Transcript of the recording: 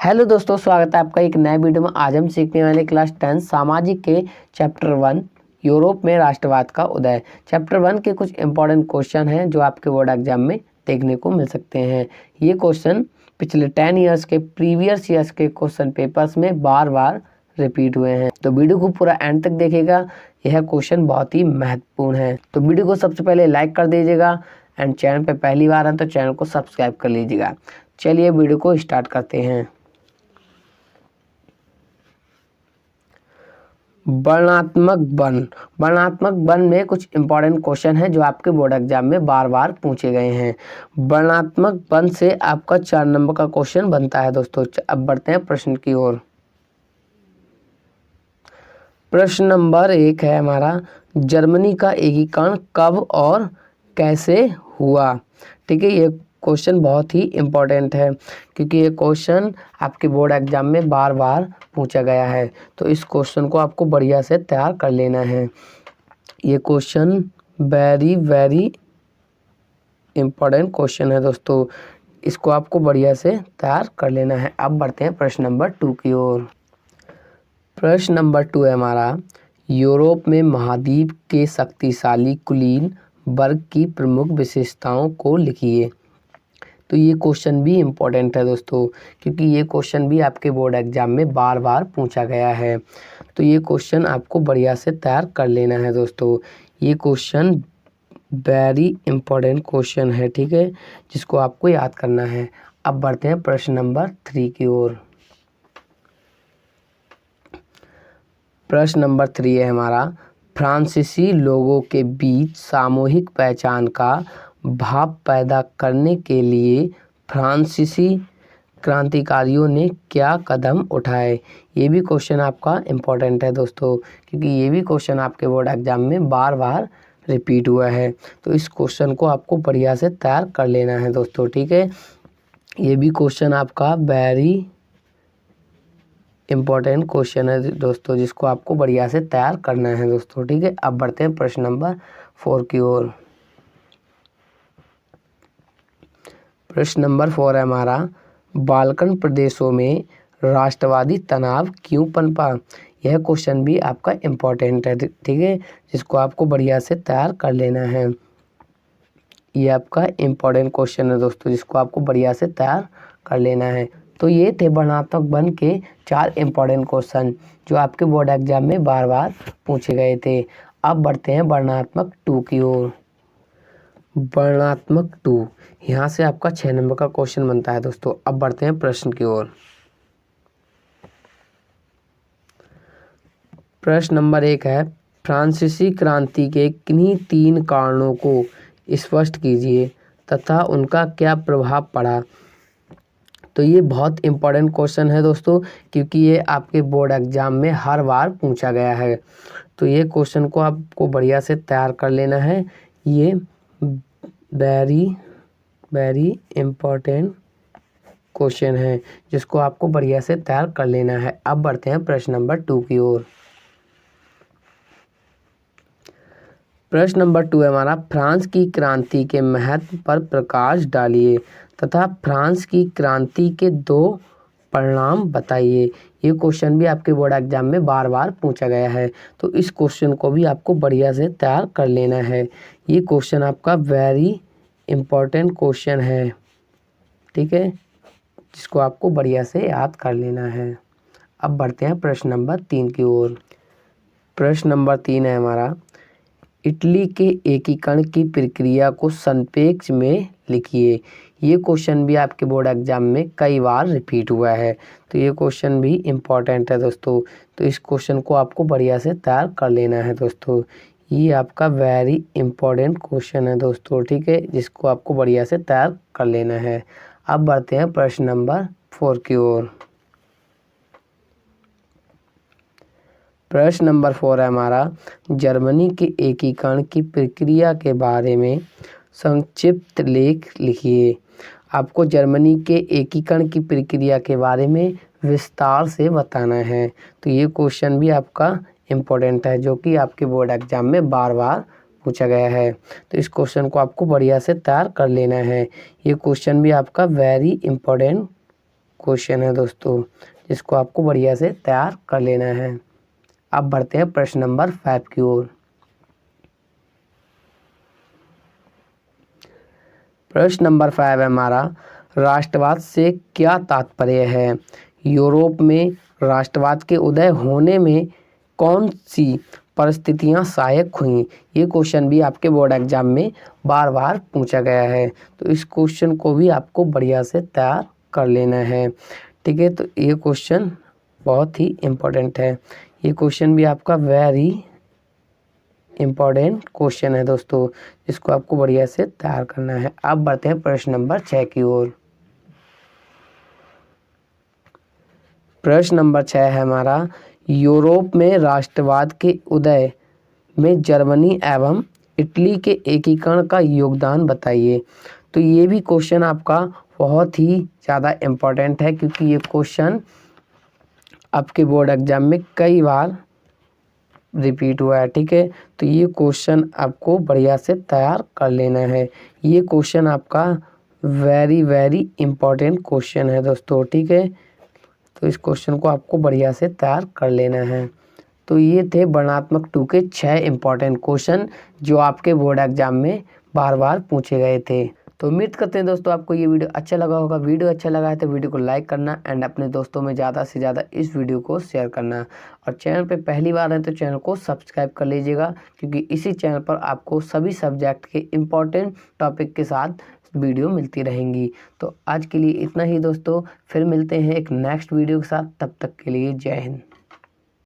Hello दोस्तों, स्वागत है आपका एक नए वीडियो में। आज हम सीखने वाले क्लास 10 सामाजिक के चैप्टर 1 यूरोप में राष्ट्रवाद का उदय। चैप्टर 1 के कुछ इंपॉर्टेंट क्वेश्चन हैं जो आपके बोर्ड एग्जाम में देखने को मिल सकते हैं। ये क्वेश्चन पिछले 10 ईयर्स के प्रीवियस ईयर्स के क्वेश्चन पेपर्स में बार बार रिपीट हुए हैं, तो वीडियो को पूरा एंड तक देखिएगा। यह क्वेश्चन बहुत ही महत्वपूर्ण है, तो वीडियो को सबसे पहले लाइक कर दीजिएगा एंड चैनल पर पहली बार है तो चैनल को सब्सक्राइब कर लीजिएगा। चलिए वीडियो को स्टार्ट करते हैं। वर्णनात्मक वन में कुछ इंपॉर्टेंट क्वेश्चन है जो आपके बोर्ड एग्जाम में बार बार पूछे गए हैं। वर्णनात्मक वन से आपका 4 नंबर का क्वेश्चन बनता है दोस्तों। अब बढ़ते हैं प्रश्न की ओर। प्रश्न नंबर 1 है हमारा, जर्मनी का एकीकरण कब और कैसे हुआ। ठीक है, ये क्वेश्चन बहुत ही इम्पोर्टेंट है क्योंकि ये क्वेश्चन आपके बोर्ड एग्जाम में बार बार पूछा गया है, तो इस क्वेश्चन को आपको बढ़िया से तैयार कर लेना है। ये क्वेश्चन वेरी इम्पोर्टेंट क्वेश्चन है दोस्तों, इसको आपको बढ़िया से तैयार कर लेना है। अब बढ़ते हैं प्रश्न नंबर 2 की ओर। प्रश्न नंबर 2 है हमारा, यूरोप में महाद्वीप के शक्तिशाली कुलीन वर्ग की प्रमुख विशेषताओं को लिखिए। तो ये क्वेश्चन भी इम्पोर्टेंट है दोस्तों क्योंकि ये क्वेश्चन भी आपके बोर्ड एग्जाम में बार बार पूछा गया है, तो ये क्वेश्चन आपको बढ़िया से तैयार कर लेना है दोस्तों। ये क्वेश्चन वेरी इम्पोर्टेंट क्वेश्चन है, ठीक है, जिसको आपको याद करना है। अब बढ़ते हैं प्रश्न नंबर 3 की ओर। प्रश्न नंबर 3 है हमारा, फ्रांसीसी लोगों के बीच सामूहिक पहचान का भाव पैदा करने के लिए फ्रांसीसी क्रांतिकारियों ने क्या कदम उठाए। ये भी क्वेश्चन आपका इम्पोर्टेंट है दोस्तों क्योंकि ये भी क्वेश्चन आपके बोर्ड एग्जाम में बार बार रिपीट हुआ है, तो इस क्वेश्चन को आपको बढ़िया से तैयार कर लेना है दोस्तों। ठीक है, ये भी क्वेश्चन आपका वेरी इम्पोर्टेंट क्वेश्चन है दोस्तों, जिसको आपको बढ़िया से तैयार करना है दोस्तों। ठीक है, अब बढ़ते हैं प्रश्न नंबर 4 की ओर। प्रश्न नंबर 4 है हमारा, बाल्कन प्रदेशों में राष्ट्रवादी तनाव क्यों पनपा। यह क्वेश्चन भी आपका इम्पोर्टेंट है, ठीक है, जिसको आपको बढ़िया से तैयार कर लेना है। ये आपका इम्पोर्टेंट क्वेश्चन है दोस्तों, जिसको आपको बढ़िया से तैयार कर लेना है। तो ये थे वर्णनात्मक वन के 4 इम्पोर्टेंट क्वेश्चन जो आपके बोर्ड एग्जाम में बार बार पूछे गए थे। अब बढ़ते हैं वर्णनात्मक 2 की ओर। वर्णनात्मक 2, यहाँ से आपका 6 नंबर का क्वेश्चन बनता है दोस्तों। अब बढ़ते हैं प्रश्न की ओर। प्रश्न नंबर 1 है, फ्रांसीसी क्रांति के किन्हीं 3 कारणों को स्पष्ट कीजिए तथा उनका क्या प्रभाव पड़ा। तो ये बहुत इम्पोर्टेंट क्वेश्चन है दोस्तों क्योंकि ये आपके बोर्ड एग्जाम में हर बार पूछा गया है, तो ये क्वेश्चन को आपको बढ़िया से तैयार कर लेना है। ये वेरी इम्पोर्टेंट क्वेश्चन है जिसको आपको बढ़िया से तैयार कर लेना है। अब बढ़ते हैं प्रश्न नंबर 2 की ओर। प्रश्न नंबर 2 है हमारा, फ्रांस की क्रांति के महत्व पर प्रकाश डालिए तथा फ्रांस की क्रांति के 2 परिणाम बताइए। ये क्वेश्चन भी आपके बोर्ड एग्जाम में बार बार पूछा गया है, तो इस क्वेश्चन को भी आपको बढ़िया से तैयार कर लेना है। ये क्वेश्चन आपका वेरी इम्पोर्टेंट क्वेश्चन है, ठीक है, जिसको आपको बढ़िया से याद कर लेना है। अब बढ़ते हैं प्रश्न नंबर 3 की ओर। प्रश्न नंबर 3 है हमारा, इटली के एकीकरण की प्रक्रिया को संक्षेप में लिखिए। ये क्वेश्चन भी आपके बोर्ड एग्जाम में कई बार रिपीट हुआ है, तो ये क्वेश्चन भी इम्पोर्टेंट है दोस्तों, तो इस क्वेश्चन को आपको बढ़िया से तैयार कर लेना है दोस्तों। ये आपका वेरी इम्पोर्टेंट क्वेश्चन है दोस्तों, ठीक है, जिसको आपको बढ़िया से तैयार कर लेना है। अब बढ़ते हैं प्रश्न नंबर 4 की ओर। प्रश्न नंबर 4 है हमारा, जर्मनी के एकीकरण की प्रक्रिया के बारे में संक्षिप्त लेख लिखिए। आपको जर्मनी के एकीकरण की प्रक्रिया के बारे में विस्तार से बताना है, तो ये क्वेश्चन भी आपका इम्पोर्टेंट है जो कि आपके बोर्ड एग्जाम में बार बार पूछा गया है, तो इस क्वेश्चन को आपको बढ़िया से तैयार कर लेना है। ये क्वेश्चन भी आपका वेरी इम्पोर्टेंट क्वेश्चन है दोस्तों, जिसको आपको बढ़िया से तैयार कर लेना है। अब बढ़ते हैं प्रश्न नंबर 5 की ओर। प्रश्न नंबर 5 है हमारा, राष्ट्रवाद से क्या तात्पर्य है? यूरोप में राष्ट्रवाद के उदय होने में कौन सी परिस्थितियां सहायक हुई? ये क्वेश्चन भी आपके बोर्ड एग्जाम में बार बार पूछा गया है, तो इस क्वेश्चन को भी आपको बढ़िया से तैयार कर लेना है। ठीक है, तो ये क्वेश्चन बहुत ही इम्पोर्टेंट है। ये क्वेश्चन भी आपका वेरी इम्पोर्टेंट क्वेश्चन है दोस्तों, जिसको आपको बढ़िया से तैयार करना है। अब बढ़ते हैं प्रश्न नंबर 6 की ओर। प्रश्न नंबर 6 है हमारा, यूरोप में राष्ट्रवाद के उदय में जर्मनी एवं इटली के एकीकरण का योगदान बताइए। तो ये भी क्वेश्चन आपका बहुत ही ज़्यादा इम्पोर्टेंट है, क्योंकि ये क्वेश्चन आपके बोर्ड एग्जाम में कई बार रिपीट हुआ है। ठीक है, तो ये क्वेश्चन आपको बढ़िया से तैयार कर लेना है। ये क्वेश्चन आपका वेरी इम्पोर्टेंट क्वेश्चन है दोस्तों। ठीक है, तो इस क्वेश्चन को आपको बढ़िया से तैयार कर लेना है। तो ये थे वर्णनात्मक 2 के 6 इम्पॉर्टेंट क्वेश्चन, जो आपके बोर्ड एग्जाम में बार बार पूछे गए थे। तो उम्मीद करते हैं दोस्तों आपको ये वीडियो अच्छा लगा होगा। वीडियो अच्छा लगा है तो वीडियो को लाइक करना एंड अपने दोस्तों में ज़्यादा से ज़्यादा इस वीडियो को शेयर करना। और चैनल पे पहली बार है तो चैनल को सब्सक्राइब कर लीजिएगा, क्योंकि इसी चैनल पर आपको सभी सब्जेक्ट के इम्पॉर्टेंट टॉपिक के साथ वीडियो मिलती रहेंगी। तो आज के लिए इतना ही दोस्तों, फिर मिलते हैं एक नेक्स्ट वीडियो के साथ। तब तक के लिए जय हिंद।